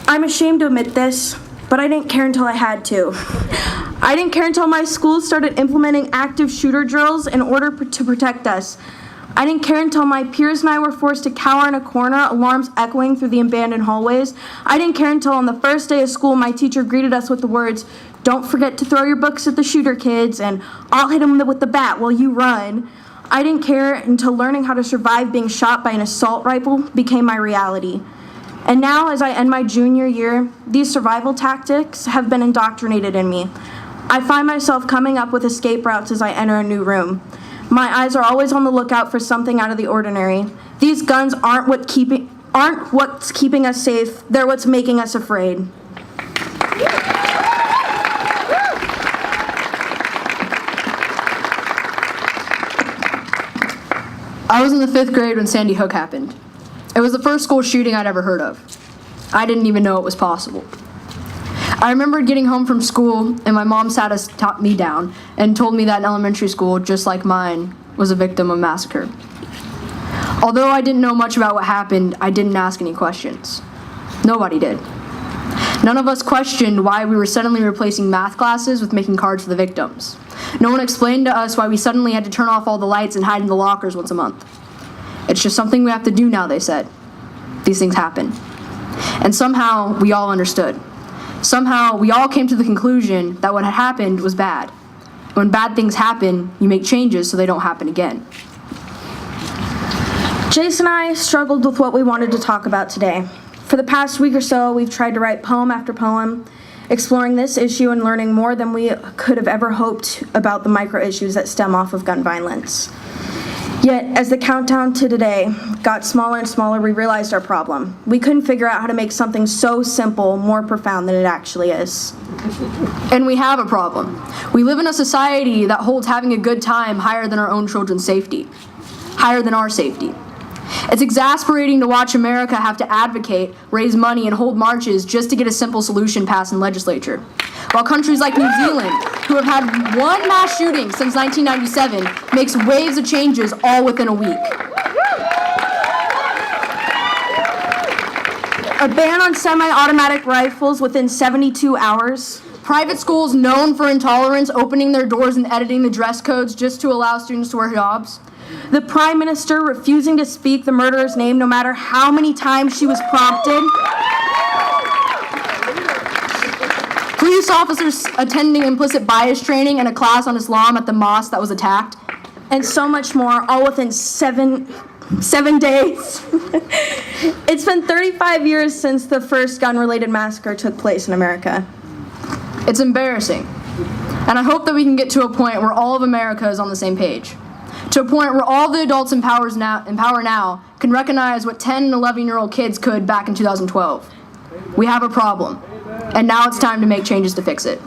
I'm ashamed to admit this, but I didn't care until I had to. I didn't care until my school started implementing active shooter drills in order to protect us. I didn't care until my peers and I were forced to cower in a corner, alarms echoing through the abandoned hallways. I didn't care until on the first day of school, my teacher greeted us with the words, "Don't forget to throw your books at the shooter kids," and "I'll hit him with the bat while you run." I didn't care until learning how to survive being shot by an assault rifle became my reality. And now, as I end my junior year, these survival tactics have been indoctrinated in me. I find myself coming up with escape routes as I enter a new room. My eyes are always on the lookout for something out of the ordinary. These guns aren't what's keeping us safe, they're what's making us afraid. I was in the 5th grade when Sandy Hook happened. It was the first school shooting I'd ever heard of. I didn't even know it was possible. I remember getting home from school and my mom sat me down and told me that an elementary school, just like mine, was a victim of massacre. Although I didn't know much about what happened, I didn't ask any questions. Nobody did. None of us questioned why we were suddenly replacing math classes with making cards for the victims. No one explained to us why we suddenly had to turn off all the lights and hide in the lockers once a month. It's just something we have to do now, they said. These things happen. And somehow we all understood. Somehow we all came to the conclusion that what had happened was bad. When bad things happen, you make changes so they don't happen again. Jace and I struggled with what we wanted to talk about today. For the past week or so, we've tried to write poem after poem, exploring this issue and learning more than we could have ever hoped about the micro issues that stem off of gun violence. Yet, as the countdown to today got smaller and smaller, we realized our problem. We couldn't figure out how to make something so simple more profound than it actually is. And we have a problem. We live in a society that holds having a good time higher than our own children's safety, higher than our safety. It's exasperating to watch America have to advocate, raise money, and hold marches just to get a simple solution passed in legislature. While countries like New Zealand, who have had one mass shooting since 1997, makes waves of changes all within a week. A ban on semi-automatic rifles within 72 hours. Private schools known for intolerance opening their doors and editing the dress codes just to allow students to wear hijabs. The Prime Minister refusing to speak the murderer's name no matter how many times she was prompted. Police officers attending implicit bias training and a class on Islam at the mosque that was attacked. And so much more, all within seven days. It's been 35 years since the first gun-related massacre took place in America. It's embarrassing. And I hope that we can get to a point where all of America is on the same page. To a point where all the adults in power now can recognize what 10 and 11-year-old kids could back in 2012. We have a problem, and now it's time to make changes to fix it.